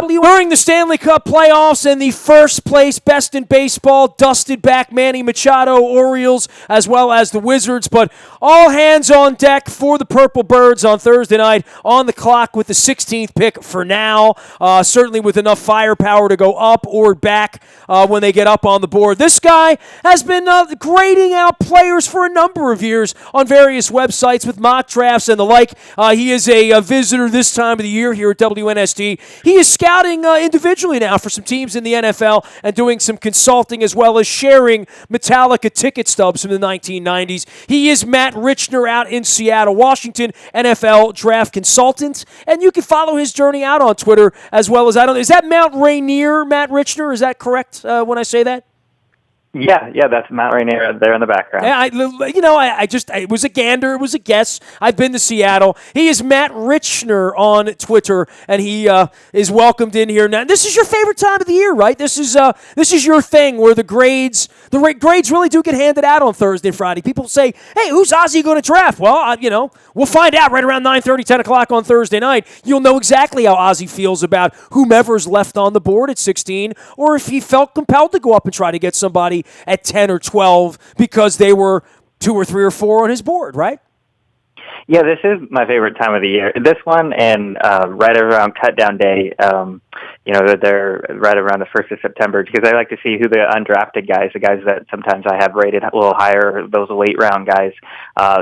During the Stanley Cup playoffs and the first place best in baseball, dusted back Manny Machado, Orioles, as well as the Wizards. But all hands on deck for the Purple Birds on Thursday night, on the clock with the 16th pick for now. Certainly with enough firepower to go up or back when they get up on the board. This guy has been grading out players for a number of years on various websites with mock drafts and the like. He is a visitor this time of the year here at WNST. He is scouting individually now for some teams in the NFL and doing some consulting as well as sharing Metallica ticket stubs from the 1990s. He is Matt Richner out in Seattle, Washington, NFL draft consultant, and you can follow his journey out on Twitter as well as, is that Mount Rainier, Matt Richner? Is that correct when I say that? Yeah, that's Mount Rainier there in the background. Yeah, it was a gander, it was a guess. I've been to Seattle. He is Matt Richner on Twitter, and he is welcomed in here now. This is your favorite time of the year, right? This is your thing where the grades really do get handed out on Thursday and Friday. People say, "Hey, who's Ozzie going to draft?" Well, we'll find out right around 9:30, 10 o'clock on Thursday night. You'll know exactly how Ozzie feels about whomever's left on the board at 16, or if he felt compelled to go up and try to get somebody at 10 or 12 because they were 2 or 3 or 4 on his board, right? Yeah, this is my favorite time of the year. This one and right around cut down day, they're right around the 1st of September, because I like to see who the undrafted guys, the guys that sometimes I have rated a little higher, those late round guys,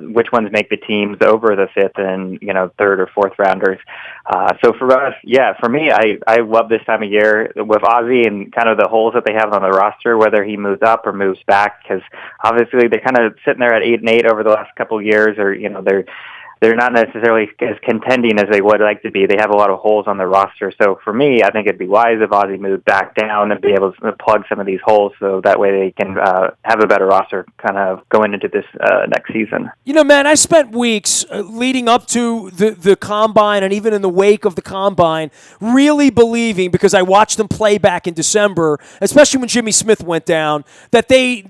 which ones make the teams over the 5th and, 3rd or 4th rounders. So for us, for me, I love this time of year with Ozzie and kind of the holes that they have on the roster, whether he moves up or moves back, because obviously they're kind of sitting there at 8-8 over the last couple of years, or, they're not necessarily as contending as they would like to be. They have a lot of holes on their roster. So for me, I think it'd be wise if Ozzie moved back down and be able to plug some of these holes so that way they can have a better roster kind of going into this next season. Man, I spent weeks leading up to the Combine and even in the wake of the Combine really believing, because I watched them play back in December, especially when Jimmy Smith went down, that they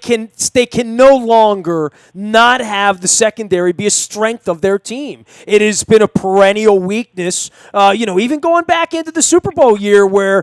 can no longer not have the secondary be a strength of their team. It has been a perennial weakness, even going back into the Super Bowl year where,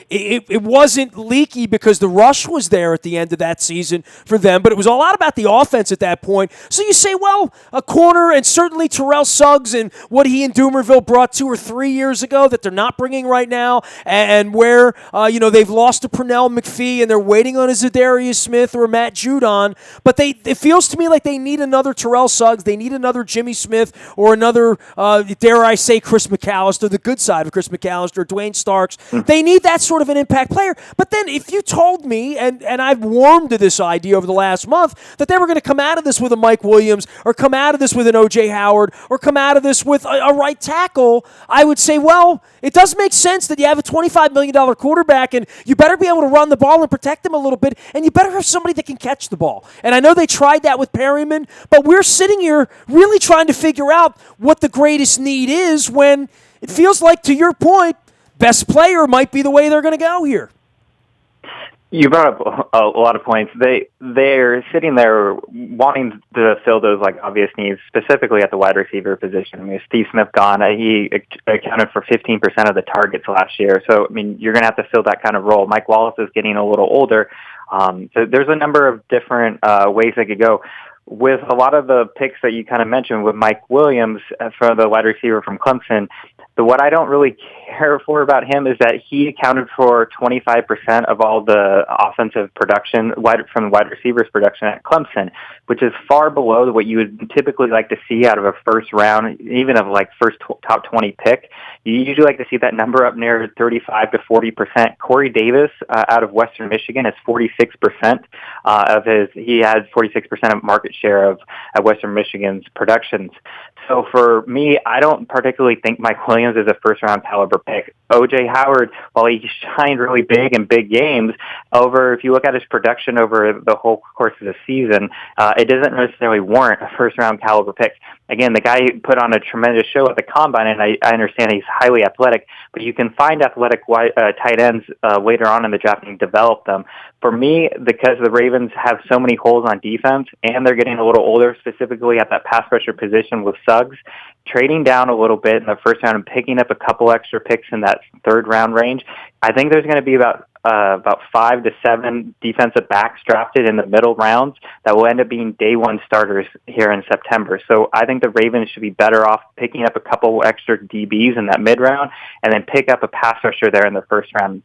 it wasn't leaky because the rush was there at the end of that season for them, but it was a lot about the offense at that point. So you say, well, a corner and certainly Terrell Suggs and what he and Doomerville brought 2 or 3 years ago that they're not bringing right now, and where, they've lost to Pernell McPhee and they're waiting on a Zadarius Smith or a Matt Judon, but it feels to me like they need another Terrell Suggs, they need another Jimmy Smith, or another, dare I say, Chris McAllister, the good side of Chris McAllister, Dwayne Starks. They need that sort of an impact player. But then if you told me, and I've warmed to this idea over the last month, that they were going to come out of this with a Mike Williams, or come out of this with an O.J. Howard, or come out of this with a right tackle, I would say, well, it does make sense that you have a $25 million quarterback, and you better be able to run the ball and protect him a little bit, and you better have somebody that can catch the ball. And I know they tried that with Perryman, but we're sitting here really trying to figure out what the greatest need is when it feels like, to your point, best player might be the way they're going to go here. You brought up a lot of points. They're sitting there wanting to fill those obvious needs, specifically at the wide receiver position. I mean, Steve Smith gone, he accounted for 15% of the targets last year. So, you're going to have to fill that kind of role. Mike Wallace is getting a little older. So there's a number of different ways they could go. With a lot of the picks that you kind of mentioned with Mike Williams for the wide receiver from Clemson, what I don't really care for about him is that he accounted for 25% of all the offensive production from the wide receivers production at Clemson, which is far below what you would typically like to see out of a first round, even of first top 20 pick. You usually like to see that number up near 35 to 40%. Corey Davis out of Western Michigan is 46% he had 46% of market share of Western Michigan's productions. So for me, I don't particularly think Mike Williams is a first-round caliber pick. O.J. Howard, while he shined really big in big games, if you look at his production over the whole course of the season, it doesn't necessarily warrant a first-round caliber pick. Again, the guy put on a tremendous show at the Combine, and I understand he's highly athletic, but you can find athletic tight ends later on in the draft and develop them. For me, because the Ravens have so many holes on defense, and they're getting a little older, specifically at that pass rusher position with Suggs, trading down a little bit in the first round and picking up a couple extra picks in that third round range, I think there's going to be about 5 to 7 defensive backs drafted in the middle rounds that will end up being day one starters here in September. So I think the Ravens should be better off picking up a couple extra DBs in that mid round and then pick up a pass rusher there in the first round.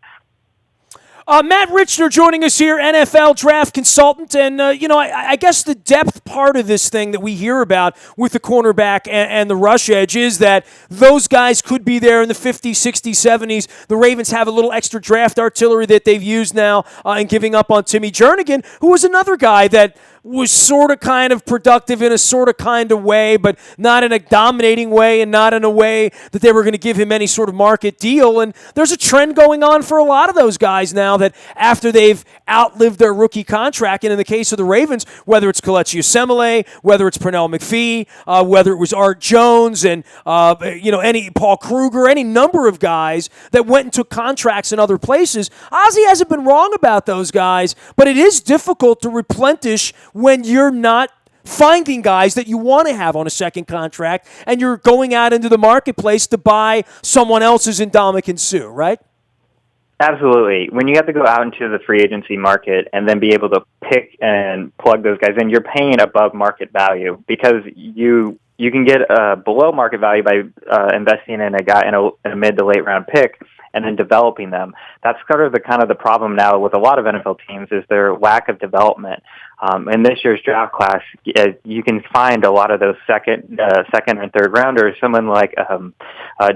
Matt Richner joining us here, NFL draft consultant. And, I guess the depth part of this thing that we hear about with the cornerback and the rush edge is that those guys could be there in the 50s, 60s, 70s. The Ravens have a little extra draft artillery that they've used now in giving up on Timmy Jernigan, who was another guy that was sort of kind of productive in a sort of kind of way, but not in a dominating way and not in a way that they were going to give him any sort of market deal. And there's a trend going on for a lot of those guys now that after they've outlived their rookie contract, and in the case of the Ravens, whether it's Kelechi Osemele, whether it's Pernell McPhee, whether it was Art Jones and any Paul Kruger, any number of guys that went and took contracts in other places. Ozzie hasn't been wrong about those guys, but it is difficult to replenish when you're not finding guys that you want to have on a second contract and you're going out into the marketplace to buy someone else's Ndamukong Suh, right? Absolutely. When you have to go out into the free agency market and then be able to pick and plug those guys in, you're paying above market value because you can get below market value by investing in a guy in a mid to late round pick and then developing them. That's sort of the problem now with a lot of NFL teams is their lack of development. In this year's draft class, you can find a lot of those second and third rounders. Someone like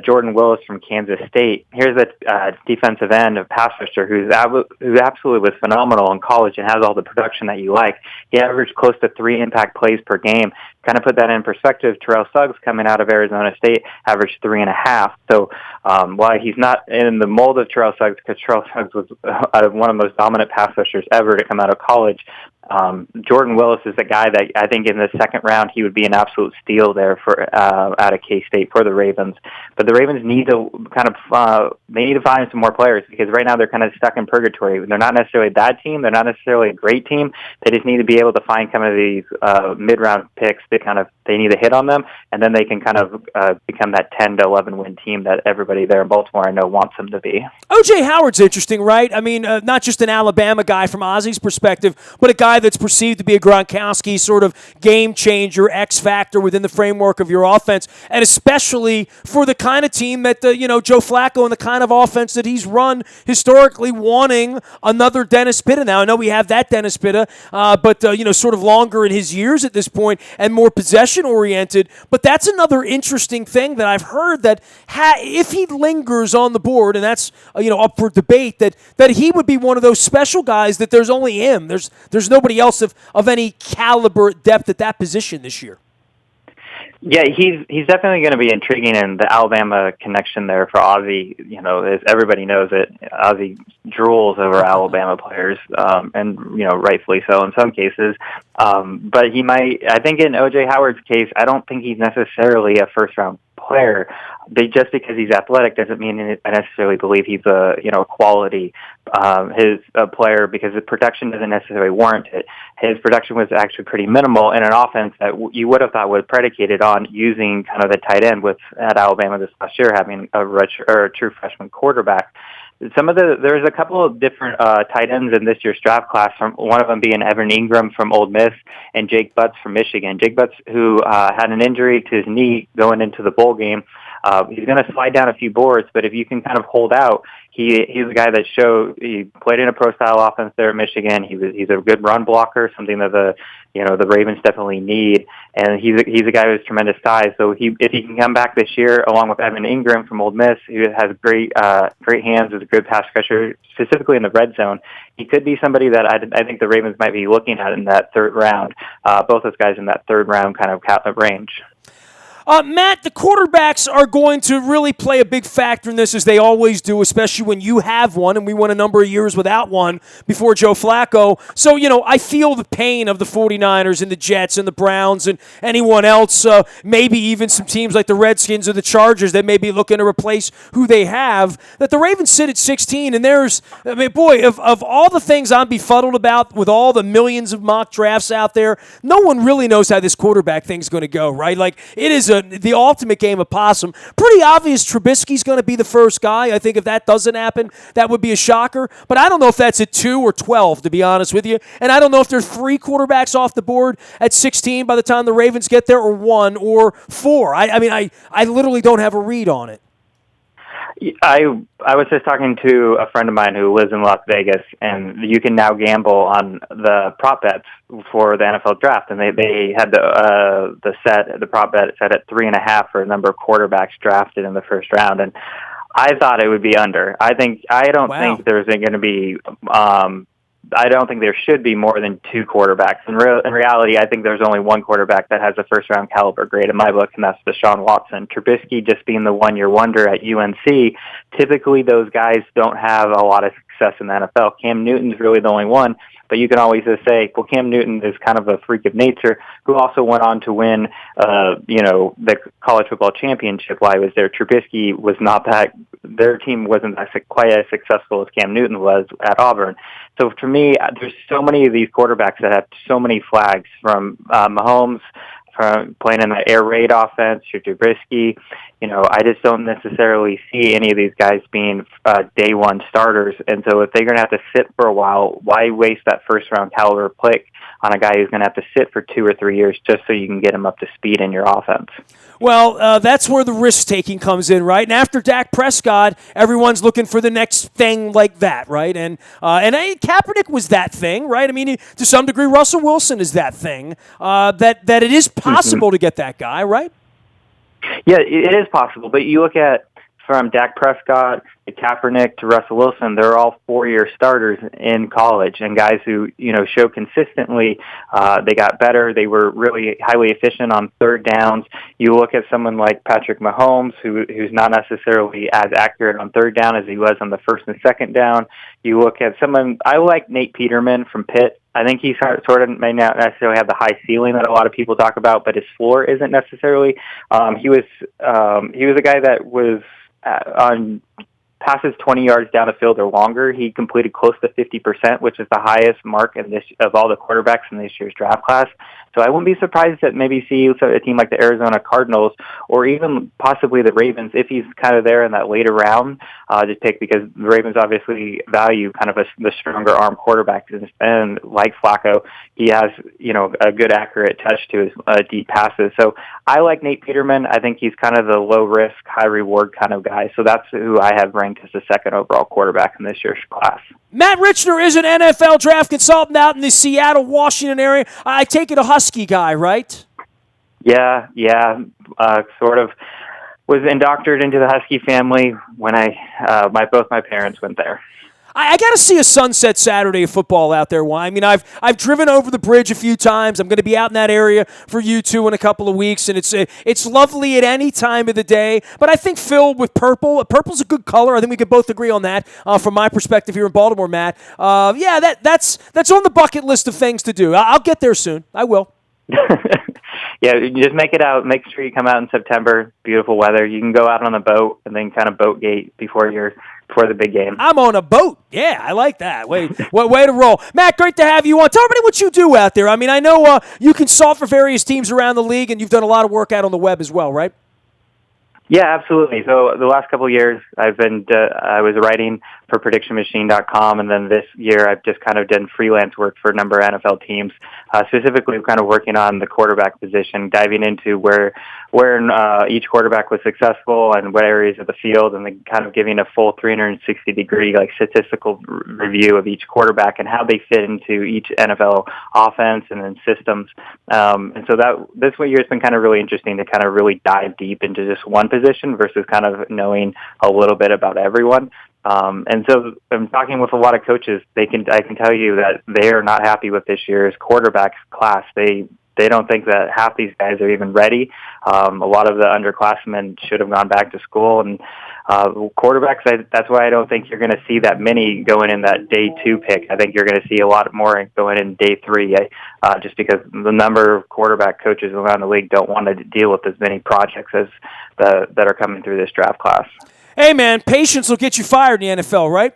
Jordan Willis from Kansas State. Here's a defensive end, a pass rusher who absolutely was phenomenal in college and has all the production that you like. He averaged close to 3 impact plays per game. Kind of put that in perspective, Terrell Suggs coming out of Arizona State averaged 3.5. So while he's not in the mold of Terrell Suggs, because Terrell Suggs was one of the most dominant pass rushers ever to come out of college, Jordan Willis is a guy that I think in the second round he would be an absolute steal there for out of K-State for the Ravens. But the Ravens need to they need to find some more players because right now they're kind of stuck in purgatory. They're not necessarily a bad team. They're not necessarily a great team. They just need to be able to find kind of these mid-round picks that they need to hit on them, and then they can kind of become that 10 to 11 win team that everybody there in Baltimore I know wants them to be. O.J. Howard's interesting, right? I mean, not just an Alabama guy from Ozzie's perspective, but a guy that's perceived to be a Gronkowski sort of game changer, X factor within the framework of your offense, and especially for the kind of team that Joe Flacco and the kind of offense that he's run historically, wanting another Dennis Pitta. Now I know we have that Dennis Pitta, but sort of longer in his years at this point and more possession oriented. But that's another interesting thing that I've heard that if he lingers on the board, and that's up for debate, that he would be one of those special guys that there's only him. There's nobody else of any caliber depth at that position this year. Yeah, he's definitely going to be intriguing, and the Alabama connection there for Ozzie, as everybody knows it, Ozzie drools over Alabama players, and rightfully so in some cases. But he might. I think in O.J. Howard's case, I don't think he's necessarily a first-round player. Just because he's athletic doesn't mean I necessarily believe he's a quality player because his production doesn't necessarily warrant it. His production was actually pretty minimal in an offense that you would have thought was predicated on using kind of the tight end at Alabama this last year, having a true freshman quarterback. There's a couple of different tight ends in this year's draft class. One of them being Evan Ingram from Ole Miss and Jake Butts from Michigan. Jake Butts, who had an injury to his knee going into the bowl game, he's going to slide down a few boards. But if you can kind of hold out, he's a guy that he played in a pro-style offense there at Michigan. He's a good run blocker, something that the Ravens definitely need. And he's a guy with tremendous size. So if he can come back this year, along with Evan Ingram from Ole Miss, who has great hands, is a good pass catcher, specifically in the red zone, he could be somebody that I think the Ravens might be looking at in that third round. Both those guys in that third round kind of range. Matt, the quarterbacks are going to really play a big factor in this, as they always do, especially when you have one, and we went a number of years without one before Joe Flacco. So, I feel the pain of the 49ers and the Jets and the Browns and anyone else, maybe even some teams like the Redskins or the Chargers that may be looking to replace who they have, that the Ravens sit at 16, and of all the things I'm befuddled about with all the millions of mock drafts out there, no one really knows how this quarterback thing's going to go, right? Like, it is the ultimate game of possum. Pretty obvious Trubisky's going to be the first guy. I think if that doesn't happen, that would be a shocker. But I don't know if that's at 2 or 12, to be honest with you. And I don't know if there are 3 quarterbacks off the board at 16 by the time the Ravens get there, or 1 or 4. I literally don't have a read on it. I was just talking to a friend of mine who lives in Las Vegas, and you can now gamble on the prop bets for the NFL draft, and they had the prop bet set at 3.5 for a number of quarterbacks drafted in the first round, and I thought it would be under. I don't think there's going to be. I don't think there should be more than 2 quarterbacks. In reality, I think there's only 1 quarterback that has a first-round caliber grade in my book, and that's Deshaun Watson. Trubisky just being the one-year wonder at UNC, typically those guys don't have a lot of success in the NFL. Cam Newton's really the only one, but you can always just say, well, Cam Newton is kind of a freak of nature who also went on to win, the college football championship while he was there. Trubisky was not that. Their team wasn't quite as successful as Cam Newton was at Auburn. So for me, there's so many of these quarterbacks that have so many flags, from Mahomes, from playing in the air raid offense, to Trubisky. I just don't necessarily see any of these guys being day one starters. And so if they're going to have to sit for a while, why waste that first-round caliber pick on a guy who's going to have to sit for 2 or 3 years just so you can get him up to speed in your offense? Well, that's where the risk-taking comes in, right? And after Dak Prescott, everyone's looking for the next thing like that, right? And Kaepernick was that thing, right? I mean, to some degree, Russell Wilson is that thing, that it is possible to get that guy, right? Yeah, it is possible. But you look at, from Dak Prescott to Kaepernick to Russell Wilson, they're all 4-year starters in college, and guys who, show consistently they got better. They were really highly efficient on third downs. You look at someone like Patrick Mahomes, who's not necessarily as accurate on third down as he was on the first and second down. You look at someone, I like Nate Peterman from Pitt. I think he sort of may not necessarily have the high ceiling that a lot of people talk about, but his floor isn't necessarily. He was a guy that was on passes 20 yards down the field or longer. He completed close to 50%, which is the highest mark of all the quarterbacks in this year's draft class. So I wouldn't be surprised that maybe see a team like the Arizona Cardinals, or even possibly the Ravens, if he's kind of there in that later round, to pick, because the Ravens obviously value kind of the stronger arm quarterback. And like Flacco, he has, a good accurate touch to his deep passes. So I like Nate Peterman. I think he's kind of the low risk, high reward kind of guy. So that's who I have ranked as the second overall quarterback in this year's class. Matt Richner is an NFL draft consultant out in the Seattle, Washington area. I take it a Husky guy, right? Yeah. Sort of was indoctrinated into the Husky family when both my parents went there. I got to see a sunset Saturday of football out there. I mean, I've driven over the bridge a few times. I'm going to be out in that area for you two in a couple of weeks, and it's lovely at any time of the day. But I think filled with purple. Purple's a good color. I think we could both agree on that from my perspective here in Baltimore, Matt. That's on the bucket list of things to do. I'll get there soon. I will. Yeah, just make it out. Make sure you come out in September. Beautiful weather. You can go out on a boat and then kind of boat gate before the big game. I'm on a boat. Yeah, I like that. Way to roll. Matt, great to have you on. Tell everybody what you do out there. I mean, I know you consult for various teams around the league, and you've done a lot of work out on the web as well, right? Yeah, absolutely. So the last couple of years, I was writing for PredictionMachine.com, and then this year I've just kind of done freelance work for a number of NFL teams, specifically kind of working on the quarterback position, diving into where each quarterback was successful and what areas of the field, and then kind of giving a full 360-degree statistical review of each quarterback and how they fit into each NFL offense and then systems. And so this year has been kind of really interesting to kind of really dive deep into just one position versus kind of knowing a little bit about everyone. And so I'm talking with a lot of coaches. I can tell you that they are not happy with this year's quarterback class. They don't think that half these guys are even ready. A lot of the underclassmen should have gone back to school, and quarterbacks, that's why I don't think you're going to see that many going in that day 2 pick. I think you're going to see a lot more going in day 3, just because the number of quarterback coaches around the league don't want to deal with as many projects as that are coming through this draft class. Hey, man, patience will get you fired in the NFL, right?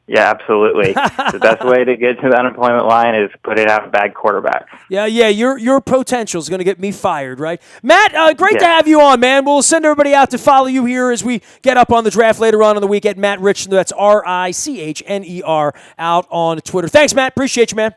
Yeah, absolutely. The best way to get to the unemployment line is put it out a bad quarterback. Yeah, your potential is going to get me fired, right? Matt, great to Yeah. have you on, man. We'll send everybody out to follow you here as we get up on the draft later on in the week at Matt Richner. That's Richner out on Twitter. Thanks, Matt. Appreciate you, man.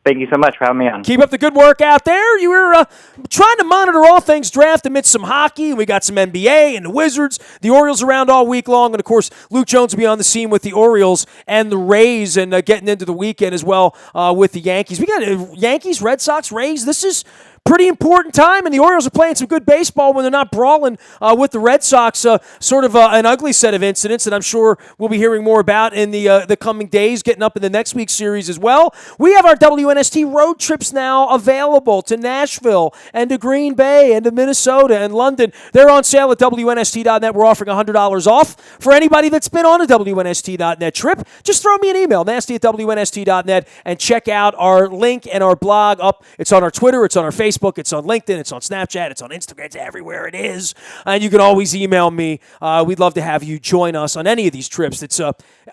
Thank you so much for having me on. Keep up the good work out there. You were trying to monitor all things draft amidst some hockey. We got some NBA and the Wizards, the Orioles around all week long. And, of course, Luke Jones will be on the scene with the Orioles and the Rays and getting into the weekend as well with the Yankees. We got Yankees, Red Sox, Rays. This is pretty important time, and the Orioles are playing some good baseball when they're not brawling with the Red Sox. Sort of an ugly set of incidents that I'm sure we'll be hearing more about in the coming days, getting up in the next week's series as well. We have our WNST road trips now available to Nashville and to Green Bay and to Minnesota and London. They're on sale at WNST.net. We're offering $100 off for anybody that's been on a WNST.net trip. Just throw me an email, nasty@WNST.net, and check out our link and our blog up. It's on our Twitter. It's on our Facebook. It's on LinkedIn. It's on Snapchat. It's on Instagram. It's everywhere it is. And you can always email me. We'd love to have you join us on any of these trips.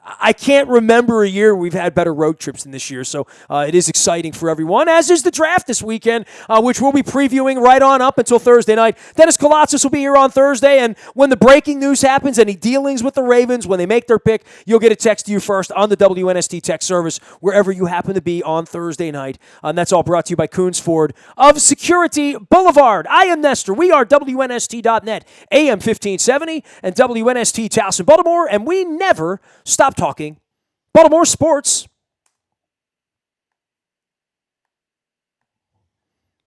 I can't remember a year we've had better road trips than this year. So it is exciting for everyone, as is the draft this weekend, which we'll be previewing right on up until Thursday night. Dennis Kolatzis will be here on Thursday. And when the breaking news happens, any dealings with the Ravens, when they make their pick, you'll get a text to you first on the WNST text service, wherever you happen to be on Thursday night. And that's all brought to you by Coons Ford of Security Boulevard. I am Nestor. We are WNST.net, AM 1570, and WNST Towson, Baltimore, and we never stop talking Baltimore sports.